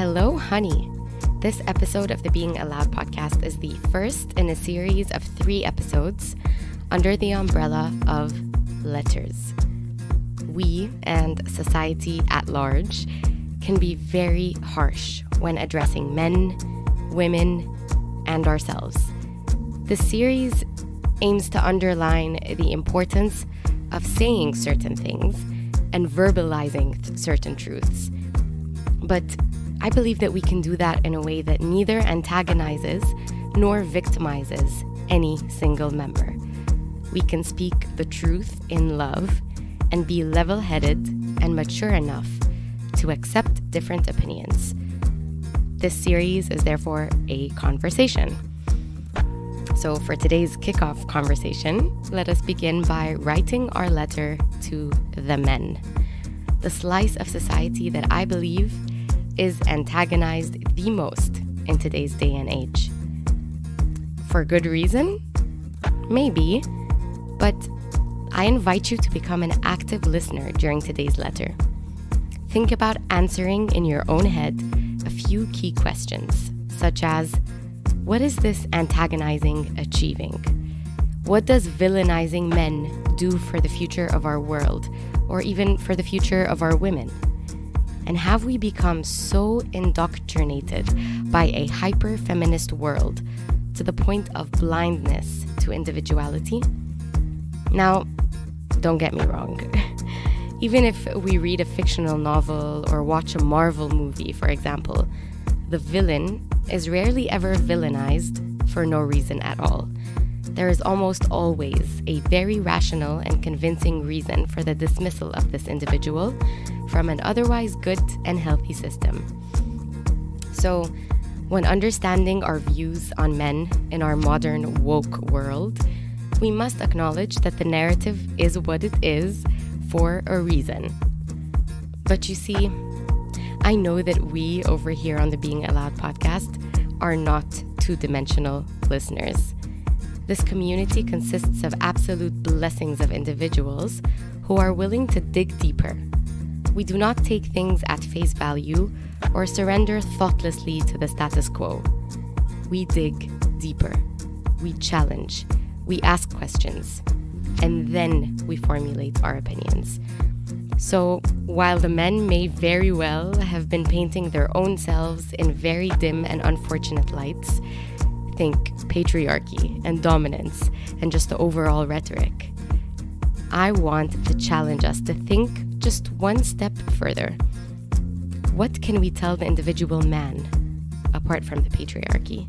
Hello, honey. This episode of the Being Allowed podcast is the first in a series of 3 episodes under the umbrella of letters. We and society at large can be very harsh when addressing men, women, and ourselves. This series aims to underline the importance of saying certain things and verbalizing certain truths. But I believe that we can do that in a way that neither antagonizes nor victimizes any single member. We can speak the truth in love and be level-headed and mature enough to accept different opinions. This series is therefore a conversation. So for today's kickoff conversation, let us begin by writing our letter to the men, the slice of society that I believe is antagonized the most in today's day and age. For good reason? Maybe, but I invite you to become an active listener during today's letter. Think about answering in your own head a few key questions, such as, what is this antagonizing achieving? What does villainizing men do for the future of our world, or even for the future of our women? And have we become so indoctrinated by a hyper-feminist world to the point of blindness to individuality? Now, don't get me wrong. Even if we read a fictional novel or watch a Marvel movie, for example, the villain is rarely ever villainized for no reason at all. There is almost always a very rational and convincing reason for the dismissal of this individual from an otherwise good and healthy system. So, when understanding our views on men in our modern woke world, we must acknowledge that the narrative is what it is for a reason. But you see, I know that we over here on the Being Allowed podcast are not two-dimensional listeners. This community consists of absolute blessings of individuals who are willing to dig deeper. We do not take things at face value or surrender thoughtlessly to the status quo. We dig deeper. We challenge. We ask questions. And then we formulate our opinions. So, while the men may very well have been painting their own selves in very dim and unfortunate lights, think patriarchy and dominance and just the overall rhetoric, I want to challenge us to think just one step further. What can we tell the individual man apart from the patriarchy?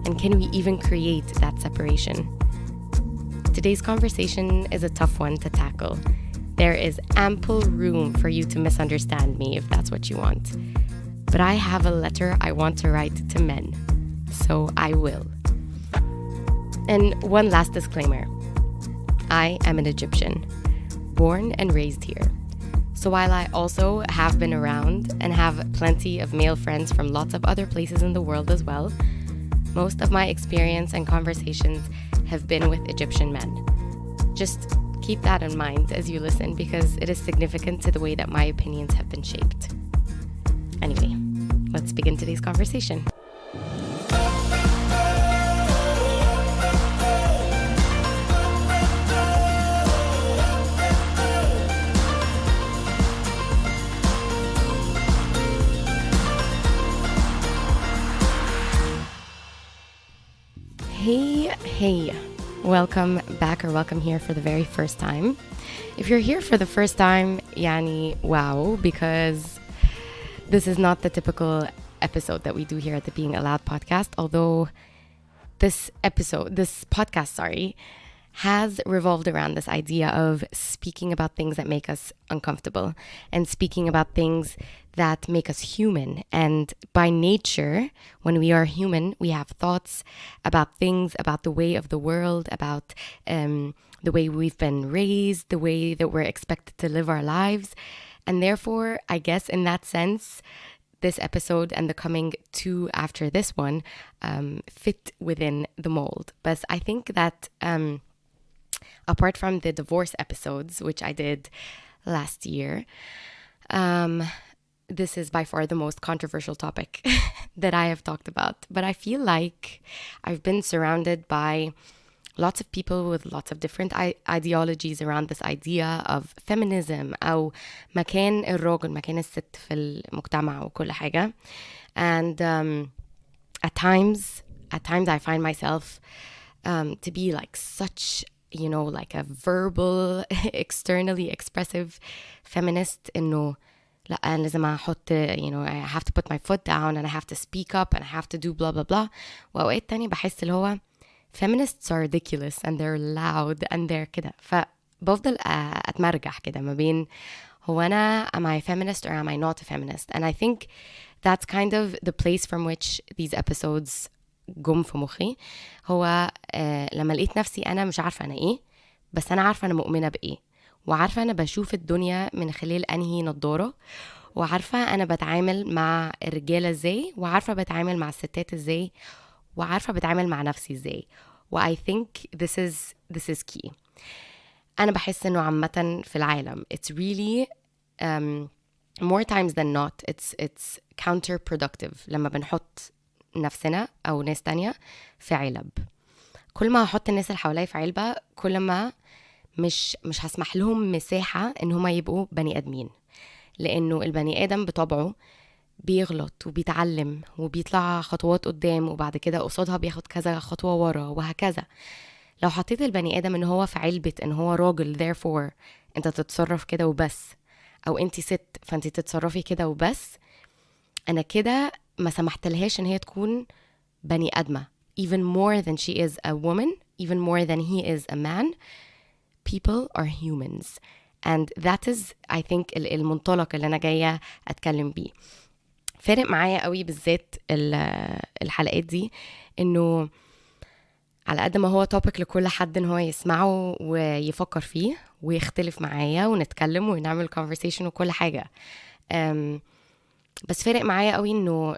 And can we even create that separation? Today's conversation is a tough one to tackle. There is ample room for you to misunderstand me if that's what you want. But I have a letter I want to write to men, so I will. And one last disclaimer. I am an Egyptian, born and raised here. So while I also have been around and have plenty of male friends from lots of other places in the world as well, most of my experience and conversations have been with Egyptian men. Just keep that in mind as you listen because it is significant to the way that my opinions have been shaped. Anyway, let's begin today's conversation. Hey, welcome back or welcome here for the very first time. If you're here for the first time, yani, wow, because this is not the typical episode that we do here at the Being Allowed podcast, although this podcast, has revolved around this idea of speaking about things that make us uncomfortable and speaking about things that make us human. And by nature, when we are human, we have thoughts about things, about the way of the world, about the way we've been raised, the way that we're expected to live our lives. And therefore, I guess in that sense, this episode and the coming 2 after this one fit within the mold. But I think that apart from the divorce episodes, which I did last year, this is by far the most controversial topic that I have talked about. But I feel like I've been surrounded by lots of people with lots of different ideologies around this idea of feminism أو مكان الراجل مكان الست في المجتمع وكل حاجة. And at times I find myself to be like such, like a verbal, externally expressive feminist إنه لا أنا لازم أحط I have to put my foot down and I have to speak up and I have to do blah blah blah. وأوقات تاني بحس اللي هو feminists are ridiculous and they're loud and they're كده. فبفضل أتمرجح كده ما بين هو أنا am I a feminist or am I not a feminist. And I think that's kind of the place from which these episodes جم في مخي. هو لما لقيت نفسي أنا مش عارفة أنا إيه، بس أنا عارفة أنا مؤمنة بإيه، وعارفة أنا بشوف الدنيا من خلال أنهي نضارة، وعارفة أنا بتعامل مع الرجالة إزاي، وعارفة بتعامل مع الستات إزاي، وعارفة بتعامل مع نفسي إزاي. و I think this is key. أنا بحس إنه عامة في العالم it's really more times than not it's counterproductive لما بنحط نفسنا أو ناس تانية في علب. كل ما هحط الناس اللي حواليا في علبة كل ما مش هسمح لهم مساحة إن هما يبقوا بني آدمين، لأنه البني آدم بطبعه بيغلط وبيتعلم وبيطلع خطوات قدام وبعد كده قصادها بياخد كذا خطوة ورا وهكذا. لو حطيت البني آدم إن هو في علبة إن هو راجل therefore أنت تتصرف كده وبس، أو أنت ست فأنت تتصرفي كده وبس، أنا كده ما سمحتلهاش إن هي تكون بني آدمة. even more than she is a woman, even more than he is a man, people are humans. And that is I think المنطلق اللي أنا جاية أتكلم بيه. فارق معايا قوي بالذات الحلقات دي إنه على قد ما هو topic لكل حد إن هو يسمعه ويفكر فيه ويختلف معايا ونتكلم ونعمل conversation وكل حاجة، بس فارق معايا قوي إنه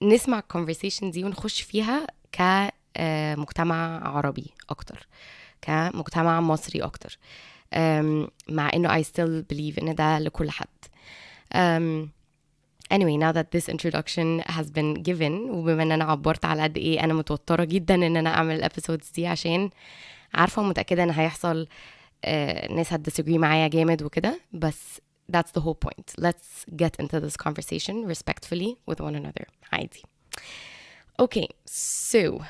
نسمع conversation دي ونخش فيها كمجتمع عربي أكتر، كمجتمع مصري أكتر، مع إنه I still believe إن ده لكل حد. Anyway, now that this introduction has been given وبما ان انا عبرت على قد ايه انا متوترة جدا ان انا اعمل الابيسودز دي، عشان عارفة ومتأكدة ان هيحصل ناس هتdisagree معايا جامد وكده، بس that's the whole point. Let's get into this conversation respectfully with one another. عادي. Okay, so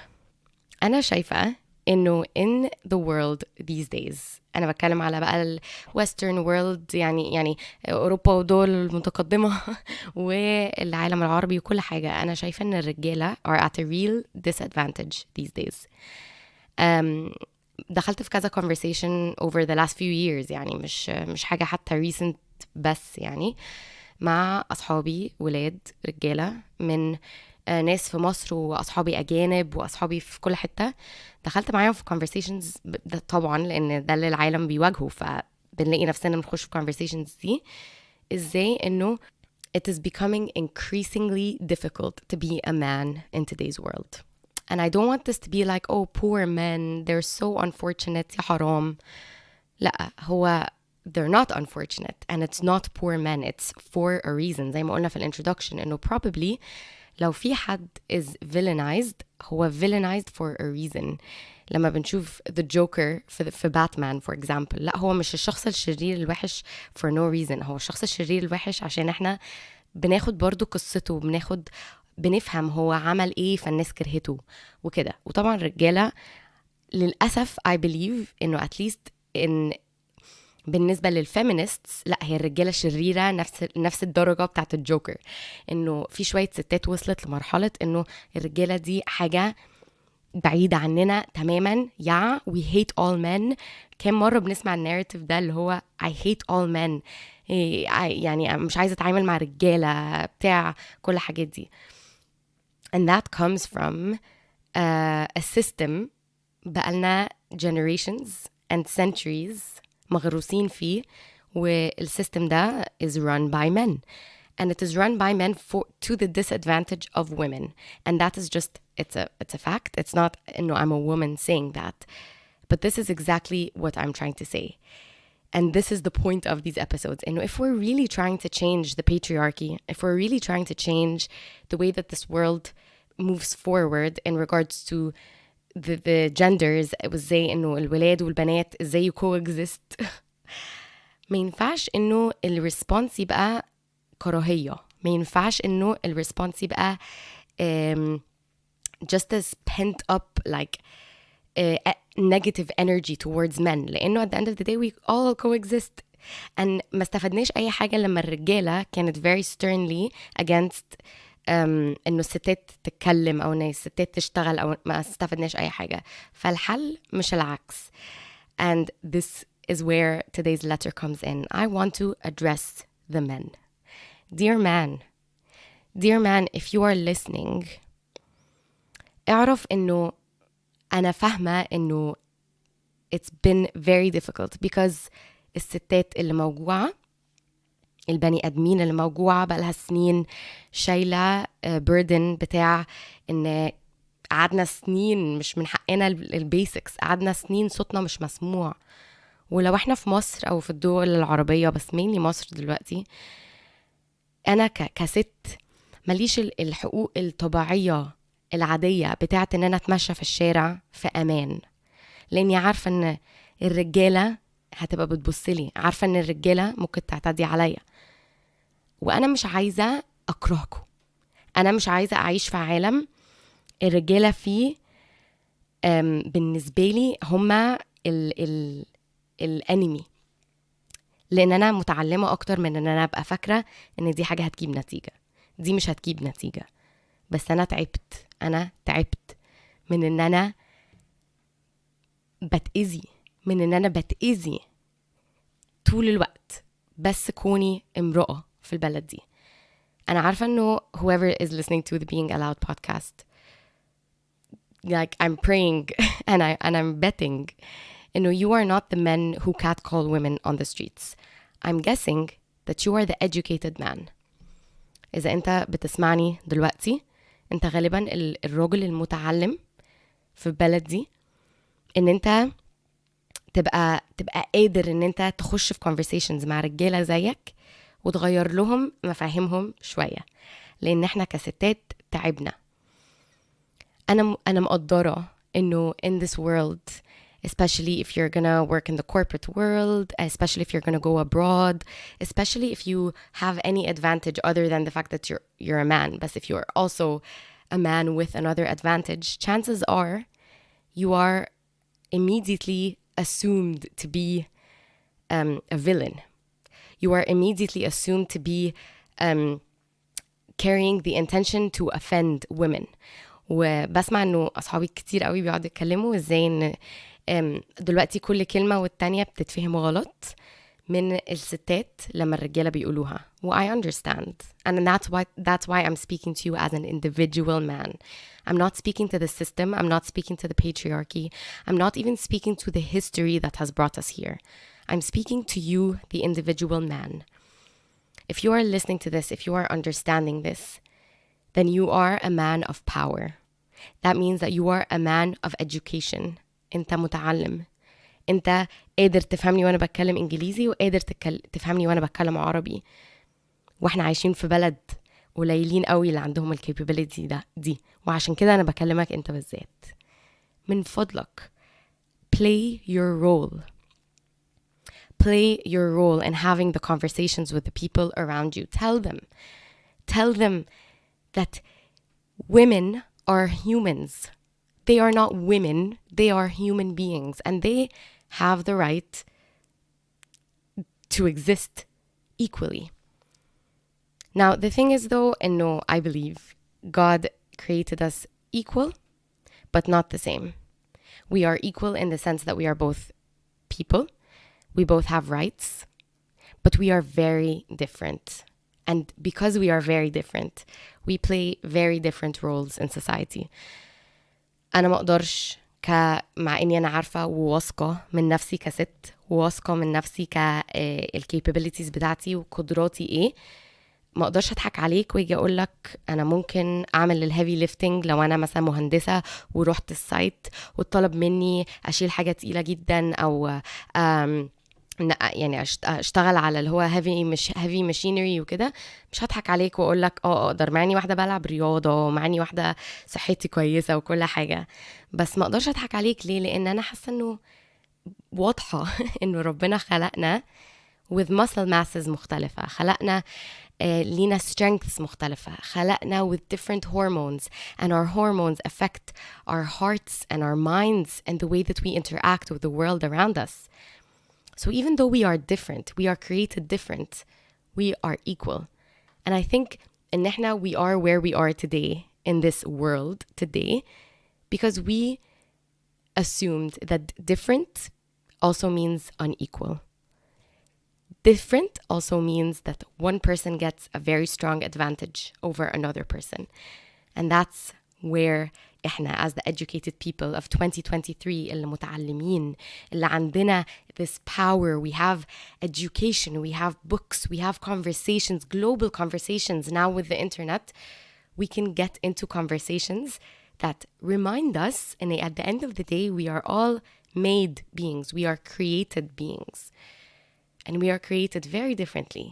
أنا شايفة إنه in the world these days، أنا بتكلم على بقى ال western world، يعني أوروبا ودول المتقدمة والعالم العربي وكل حاجة. أنا شايفة إن الرجالة are at a real disadvantage these days. دخلت في كذا conversation over the last few years، يعني مش حاجة حتى recent، بس يعني مع أصحابي ولاد رجالة من ناس في مصر وأصحابي أجانب وأصحابي في كل حتة، دخلت معاهم في conversations ده طبعا لأن ده اللي العالم بيواجهه، فبنلاقي نفسنا بنخش في conversations دي إزاي إنه it is becoming increasingly difficult to be a man in today's world. And I don't want this to be like, oh, poor men, they're so unfortunate, يا حرام. لا، هو they're not unfortunate and it's not poor men, it's for a reason. زي ما قلنا في الانترودكشن إنه probably لو في حد is villainized هو villainized for a reason. لما بنشوف the Joker في باتمان for example، لا هو مش الشخص الشرير الوحش for no reason، هو الشخص الشرير الوحش عشان احنا بناخد برضو قصته، بنفهم هو عمل ايه فالناس كرهته وكده. وطبعا الرجالة للأسف I believe انه at least in بالنسبة للفيمينيستس لا، هي الرجالة شريرة نفس الدرجة بتاعت الجوكر، انه في شوية ستات وصلت لمرحلة انه الرجالة دي حاجة بعيدة عننا تماما. we hate all men. كم مرة بنسمع الناريتيف ده اللي هو I hate all men، يعني مش عايزة اتعامل مع رجالة بتاع كل الحاجات دي. and that comes from a system بقالنا generations and centuries مغروسين فيه، والسيستم ده is run by men and it is run by men to the disadvantage of women, and that is just it's a fact. It's not I'm a woman saying that, but this is exactly what I'm trying to say. And this is the point of these episodes. And if we're really trying to change the patriarchy, if we're really trying to change the way that this world moves forward in regards to the genders, وازاي انه الولاد والبنات ازاي coexist ما ينفعش انه الريسبونس يبقى كراهية. ما ينفعش انه الريسبونس يبقى just as pent up like negative energy towards men, لأنه at the end of the day we all coexist. and ما استفدناش أي حاجة لما الرجالة كانت very sternly against إنه الستات تتكلم أو إن الستات تشتغل، أو ما استفدناش أي حاجة. فالحل مش العكس. And this is where today's letter comes in. I want to address the men. Dear man, if you are listening, اعرف إنه أنا فاهمة إنه it's been very difficult because الستات اللي موجوعة، البني أدمين اللي موجوعة بقالها سنين شايلة burden بتاع إن قعدنا سنين مش من حقنا البيسكس، قعدنا سنين صوتنا مش مسموع. ولو احنا في مصر أو في الدول العربية، بس mainly مصر دلوقتي، أنا كست مليش الحقوق الطبيعية العادية بتاعت إن أنا أتمشى في الشارع في أمان، لأني عارفة إن الرجالة هتبقى بتبصلي، عارفة إن الرجالة ممكن تعتدي عليا، وأنا مش عايزة أكرهكم. أنا مش عايزة أعيش في عالم الرجالة فيه بالنسبة لي هما الانمي، لأن أنا متعلمة أكتر من إن أنا أبقى فاكرة إن دي حاجة هتجيب نتيجة. دي مش هتجيب نتيجة، بس أنا تعبت من إن أنا بتأذي طول الوقت بس كوني امرأة في البلد دي. أنا عارفة إنه whoever is listening to the Being Allowed podcast, like I'm praying and I'm betting إنه you are not the men who catcall women on the streets. I'm guessing that you are the educated man. إذا أنت بتسمعني دلوقتي، أنت غالبا الراجل المتعلم في البلد دي، إن أنت تبقى قادر إن أنت تخش في conversations مع رجالة زيك وتغير لهم مفاهيمهم شوية، لأن إحنا كستات تعبنا. أنا مقدرة إنه in this world, especially if you're gonna work in the corporate world, especially if you're gonna go abroad, especially if you have any advantage other than the fact that you're a man, but if you're also a man with another advantage, chances are you are immediately assumed to be a villain. You are immediately assumed to be carrying the intention to offend women. وبسمع انه اصحابي كتير قوي بيقعدوا يتكلموا ازاي ان دلوقتي كل كلمة والتانية بتتفهم غلط من الستات لما الرجالة بيقولوها. Well, I understand. And that's why I'm speaking to you as an individual man. I'm not speaking to the system. I'm not speaking to the patriarchy. I'm not even speaking to the history that has brought us here. I'm speaking to you, the individual man. If you are listening to this, if you are understanding this, then you are a man of power. That means that you are a man of education. انت متعلم. انت قادر تفهمني وانا بتكلم انجليزي، وقادر تفهمني وانا بتكلم عربي. واحنا عايشين في بلد قليلين قوي اللي عندهم الكابابيلتي دي، وعشان كده انا بكلمك انت بالذات. من فضلك play your role. Play your role in having the conversations with the people around you. Tell them that women are humans. They are not women, they are human beings, and they have the right to exist equally. Now, the thing is though, and no, I believe God created us equal, but not the same. We are equal in the sense that we are both people. We both have rights, but we are very different. And because we are very different, we play very different roles in society. أنا ما أقدرش مع إني أنا عارفة وواثقة من نفسي كست، وواثقة من نفسي الكابابيلتيز بتاعتي وقدراتي إيه، ما أقدرش أضحك عليك ويجي أقولك أنا ممكن أعمل الهيفي ليفتنج لو أنا مثلا مهندسة ورحت السايت وطلب مني أشيل حاجة تقيلة جدا أو يعني اشتغل على اللي هو heavy machinery وكده، مش هضحك عليك واقول لك اقدر، مع اني واحده بلعب رياضه، ومع اني واحده صحتي كويسه وكل حاجه، بس ما اقدرش اضحك عليك. ليه؟ لان انا حاسه انه واضحه انه ربنا خلقنا with muscle masses مختلفه، خلقنا لينا strengths مختلفة، خلقنا with different hormones, and our hormones affect our hearts and our minds and the way that we interact with the world around us. So even though we are different, we are created different, we are equal. And I think إن إحنا we are where we are today in this world today because we assumed that different also means unequal. Different also means that one person gets a very strong advantage over another person. And that's where إحنا as the educated people of 2023 اللي متعلمين، اللي عندنا this power, we have education, we have books, we have conversations, global conversations now with the internet, we can get into conversations that remind us, and at the end of the day, we are all made beings, we are created beings. And we are created very differently,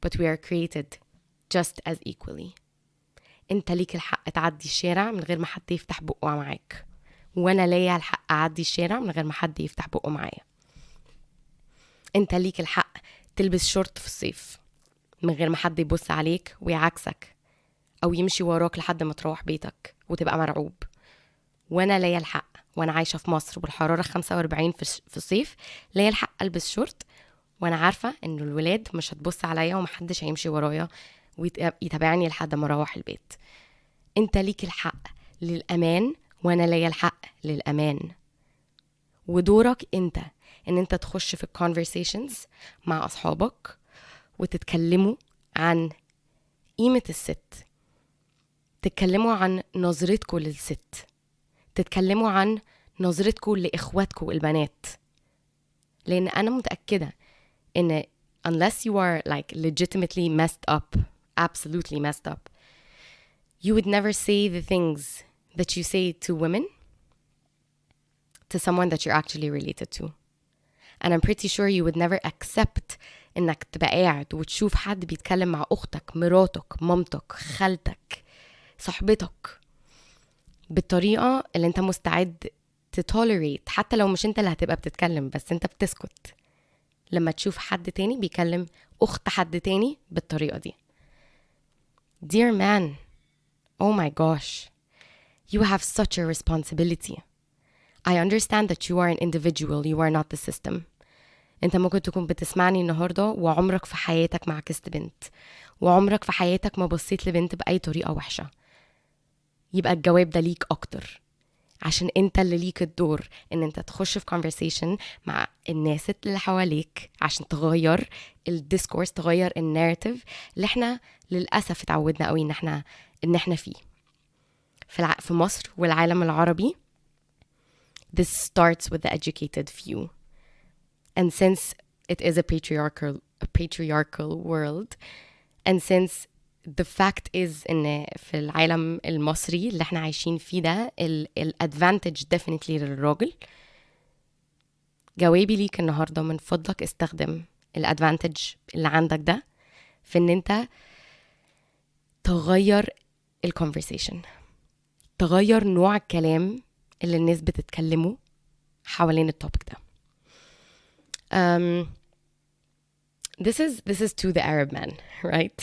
but we are created just as equally. انت ليك الحق تعدي الشارع من غير ما حد يفتح بقه معاك، وانا ليا الحق اعدي الشارع من غير ما حد يفتح بقه معايا. انت ليك الحق تلبس شورت في الصيف من غير ما حد يبص عليك ويعكسك او يمشي وراك لحد ما تروح بيتك وتبقى مرعوب. وانا ليا الحق وانا عايشه في مصر والحراره 45 في الصيف، ليا الحق البس شورت وانا عارفه ان الولاد مش هتبص عليا ومحدش هيمشي ورايا ويتابعني لحد ما اروح البيت. انت ليك الحق للامان وانا ليا الحق للامان. ودورك انت ان انت تخش في الكونفرسيشنز مع اصحابك وتتكلموا عن قيمه الست، تتكلموا عن نظرتكم للست، تتكلموا عن نظرتكم لاخواتكم البنات. لان انا متاكده ان unless you are like legitimately messed up, absolutely messed up, you would never say the things that you say to women to someone that you're actually related to. And I'm pretty sure you would never accept انك تبقى قاعد وتشوف حد بيتكلم مع اختك، مراتك، مامتك، خالتك، صاحبتك بالطريقة اللي انت مستعد تتوليريت، حتى لو مش انت اللي هتبقى بتتكلم، بس انت بتسكت لما تشوف حد تاني بيكلم اخت حد تاني بالطريقة دي. Dear man, oh my gosh, you have such a responsibility. I understand that you are an individual, you are not the system. انت ممكن تكون بتسمعني النهاردة وعمرك في حياتك ما عكست بنت، وعمرك في حياتك ما بصيت لبنت بأي طريقة وحشة. يبقى الجواب ده ليك أكتر، عشان انت اللي ليك الدور ان انت تخش في conversation مع الناس اللي حواليك عشان تغير الديسكورس، تغير الناريتيف اللي احنا للأسف اتعودنا قوي ان احنا فيه في مصر والعالم العربي. This starts with the educated few. And since it is a patriarchal world, and since the fact is ان في العالم المصري اللي احنا عايشين فيه ده الادفانتج definitely للراجل، جوابي ليك النهارده من فضلك استخدم الادفانتج اللي عندك ده في ان انت تغير الكونفرسيشن، تغير نوع الكلام اللي الناس بتتكلمه حوالين التوبيك ده. This is to the Arab man, right?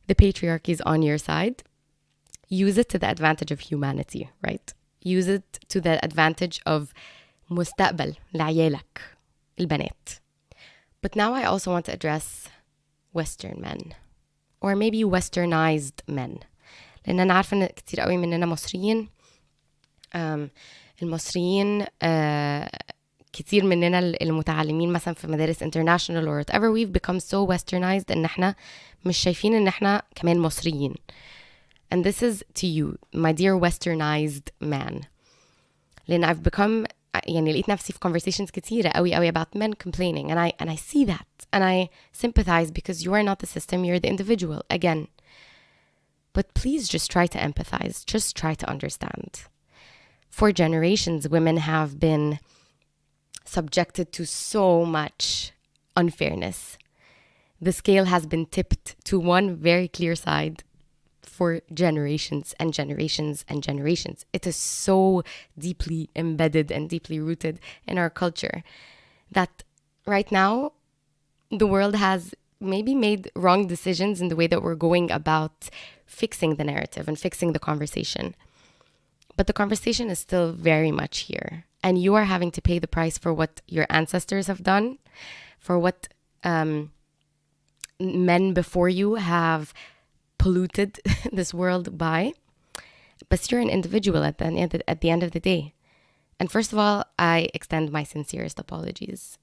The patriarchy is on your side. Use it to the advantage of humanity, right? Use it to the advantage of مستقبل لعيالك البنات. But now I also want to address Western men, or maybe westernized men. لأن أنا عارفة إن كتير قوي مننا مصريين. المصريين كتير مننا المتعلمين مثلا في مدارس international or whatever, we've become so westernized إن احنا مش شايفين إن احنا كمان مصريين. And this is to you, my dear westernized man. لأن I've become, يعني لقيت نفسي في conversations كتيرة قوي about men complaining, and I see that and I sympathize because you are not the system, you're the individual again. But please just try to empathize, just try to understand. For generations, women have been subjected to so much unfairness. The scale has been tipped to one very clear side for generations and generations and generations. It is so deeply embedded and deeply rooted in our culture that right now the world has maybe made wrong decisions in the way that we're going about fixing the narrative and fixing the conversation. But the conversation is still very much here. And you are having to pay the price for what your ancestors have done, for what men before you have polluted this world by. But you're an individual at the end of the day. And first of all, I extend my sincerest apologies.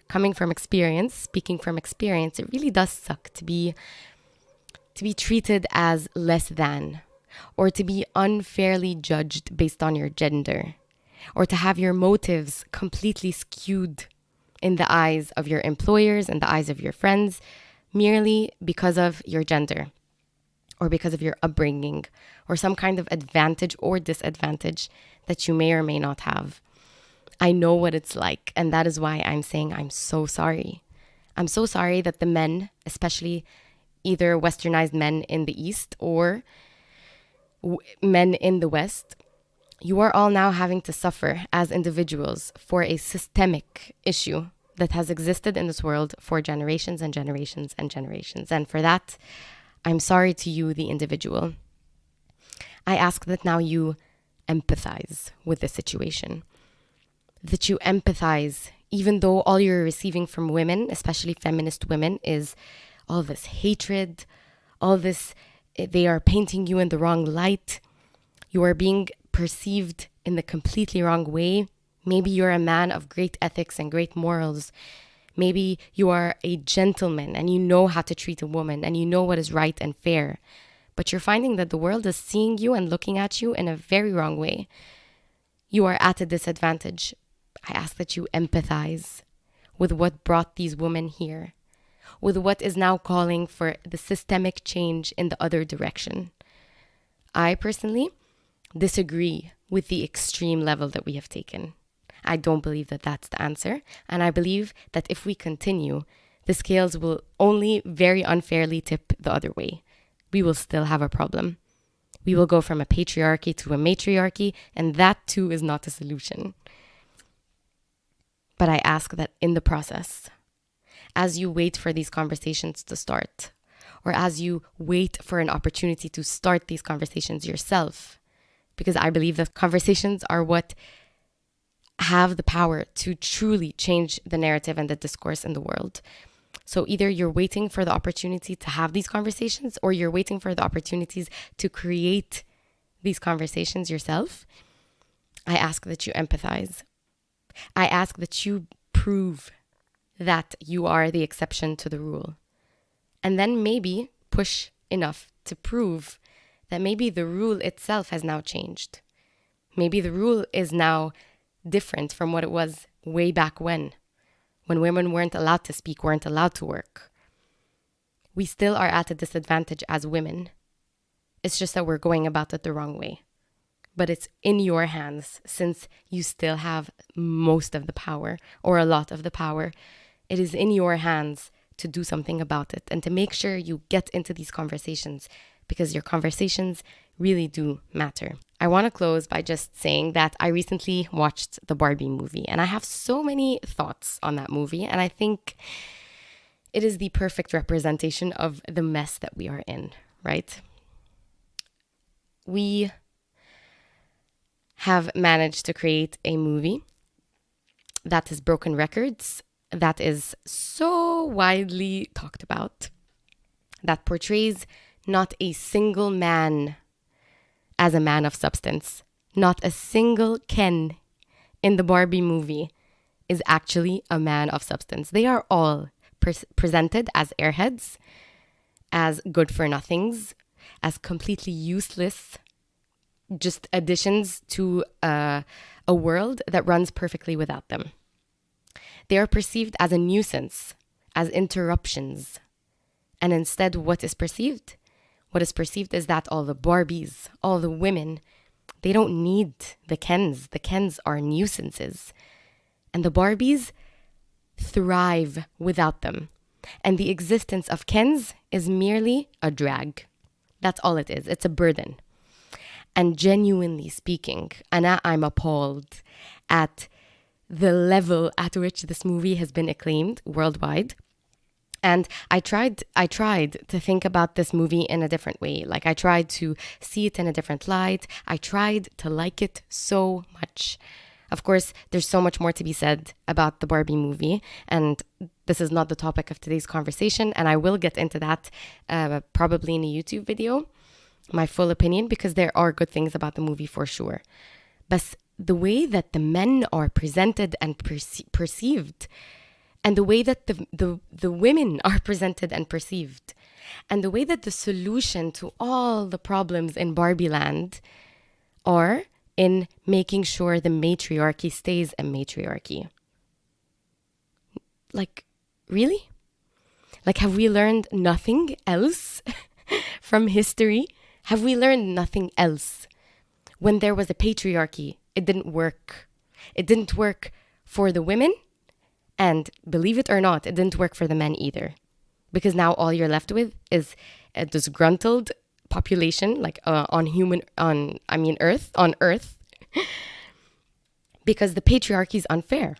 Coming from experience, speaking from experience, it really does suck to be treated as less than, or to be unfairly judged based on your gender, or to have your motives completely skewed in the eyes of your employers and the eyes of your friends merely because of your gender, or because of your upbringing, or some kind of advantage or disadvantage that you may or may not have. I know what it's like, and that is why I'm saying I'm so sorry. I'm so sorry that the men, especially either westernized men in the East or men in the West, you are all now having to suffer as individuals for a systemic issue that has existed in this world for generations and generations and generations. And for that, I'm sorry to you, the individual. I ask that now you empathize with the situation. That you empathize, even though all you're receiving from women, especially feminist women, is all this hatred, all this, they are painting you in the wrong light. You are being perceived in the completely wrong way. Maybe you're a man of great ethics and great morals. Maybe you are a gentleman and you know how to treat a woman and you know what is right and fair. But you're finding that the world is seeing you and looking at you in a very wrong way. You are at a disadvantage. I ask that you empathize with what brought these women here, with what is now calling for the systemic change in the other direction. I personally disagree with the extreme level that we have taken. I don't believe that that's the answer. And I believe that if we continue, the scales will only very unfairly tip the other way. We will still have a problem. We will go from a patriarchy to a matriarchy, and that too is not a solution. But I ask that in the process, as you wait for these conversations to start, or as you wait for an opportunity to start these conversations yourself, because I believe that conversations are what have the power to truly change the narrative and the discourse in the world. So either you're waiting for the opportunity to have these conversations, or you're waiting for the opportunities to create these conversations yourself. I ask that you empathize. I ask that you prove that you are the exception to the rule. And then maybe push enough to prove that maybe the rule itself has now changed. Maybe the rule is now different from what it was way back when women weren't allowed to speak, weren't allowed to work. We still are at a disadvantage as women. It's just that we're going about it the wrong way. But it's in your hands, since you still have most of the power, or a lot of the power. It is in your hands to do something about it and to make sure you get into these conversations, because your conversations really do matter. I want to close by just saying that I recently watched the Barbie movie, and I have so many thoughts on that movie, and I think it is the perfect representation of the mess that we are in, right? We have managed to create a movie that has broken records, that is so widely talked about, that portrays not a single man as a man of substance. Not a single Ken in the Barbie movie is actually a man of substance. They are all presented as airheads, as good for nothings, as completely useless, just additions to a world that runs perfectly without them. They are perceived as a nuisance, as interruptions. And instead, what is perceived? What is perceived is that all the Barbies, all the women, they don't need the Kens. The Kens are nuisances. And the Barbies thrive without them. And the existence of Kens is merely a drag. That's all it is. It's a burden. And genuinely speaking, I'm appalled at the level at which this movie has been acclaimed worldwide. And I tried to think about this movie in a different way. Like, I tried to see it in a different light. I tried to like it so much. Of course, there's so much more to be said about the Barbie movie, and this is not the topic of today's conversation, and I will get into that probably in a YouTube video, my full opinion, because there are good things about the movie for sure. But the way that the men are presented and perceived, and the way that the women are presented and perceived, and the way that the solution to all the problems in Barbie Land are in making sure the matriarchy stays a matriarchy. Like, really? Like, have we learned nothing else from history? Have we learned nothing else? When there was a patriarchy, it didn't work. It didn't work for the women, and believe it or not, it didn't work for the men either. Because now all you're left with is a disgruntled population, like on Earth, because the patriarchy is unfair.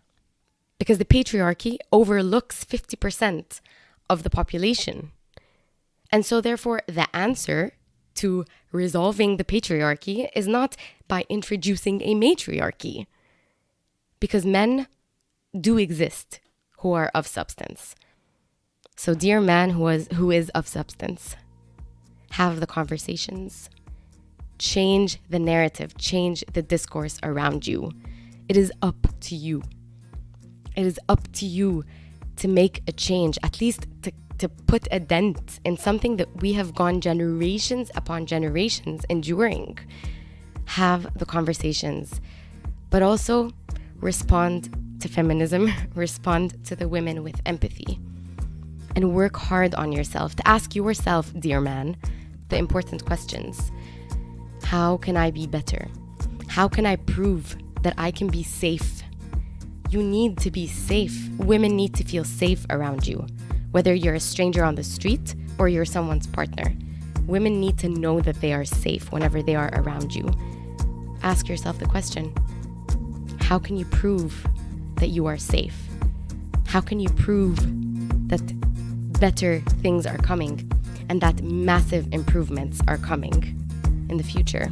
Because the patriarchy overlooks 50% of the population. And so therefore, the answer to resolving the patriarchy is not by introducing a matriarchy. Because men do exist who are of substance. So dear man who is of substance, have the conversations. Change the narrative, change the discourse around you. It is up to you. It is up to you to make a change, at least to put a dent in something that we have gone generations upon generations enduring. Have the conversations, but also respond to feminism, respond to the women with empathy, and work hard on yourself to ask yourself, dear man, the important questions. How can I be better? How can I prove that I can be safe? You need to be safe. Women need to feel safe around you. Whether you're a stranger on the street or you're someone's partner, women need to know that they are safe whenever they are around you. Ask yourself the question, how can you prove that you are safe? How can you prove that better things are coming and that massive improvements are coming in the future?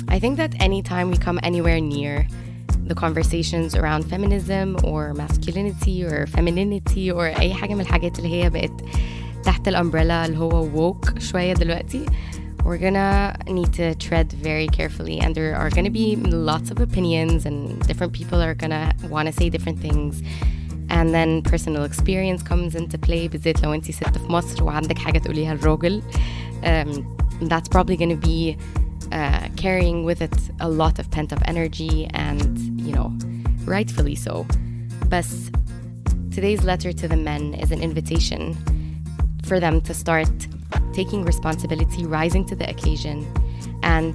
I think that anytime we come anywhere near the conversations around feminism or masculinity or femininity or أي حاجة من الحاجات اللي هي بقت تحت الأمبريلا اللي هو woke شوية دلوقتي, we're gonna need to tread very carefully, and there are gonna be lots of opinions and different people are gonna want to say different things, and then personal experience comes into play, بالذات لو انتي ست في مصر وعندك حاجة تقوليها للراجل. That's probably gonna be carrying with it a lot of pent-up energy, and rightfully so. But today's letter to the men is an invitation for them to start taking responsibility, rising to the occasion, and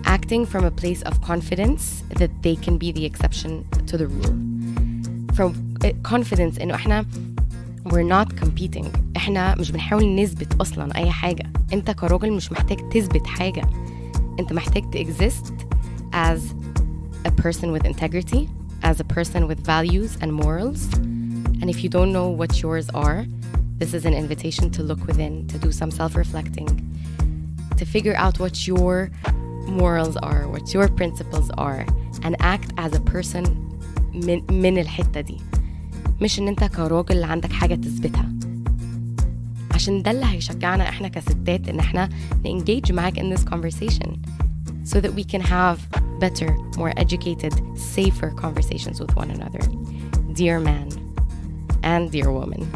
acting from a place of confidence that they can be the exception to the rule. From confidence إنه إحنا we're not competing. إحنا مش بنحاول نثبت أصلاً أي حاجة. أنت كراجل مش محتاج تثبت حاجة. أنت محتاج to exist as a person with integrity, as a person with values and morals. And if you don't know what yours are, this is an invitation to look within, to do some self-reflecting, to figure out what your morals are, what your principles are, and act as a person من الحتة دي. مش إن أنت كراجل عندك حاجة تثبتها. عشان ده اللي هيشجعنا إحنا كستات إن إحنا engage معاك in this conversation, so that we can have better, more educated, safer conversations with one another. Dear man and dear woman,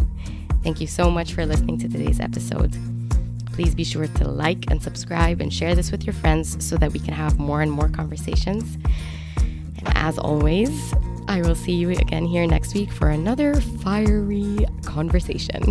thank you so much for listening to today's episode. Please be sure to like and subscribe and share this with your friends so that we can have more and more conversations. And as always, I will see you again here next week for another fiery conversation.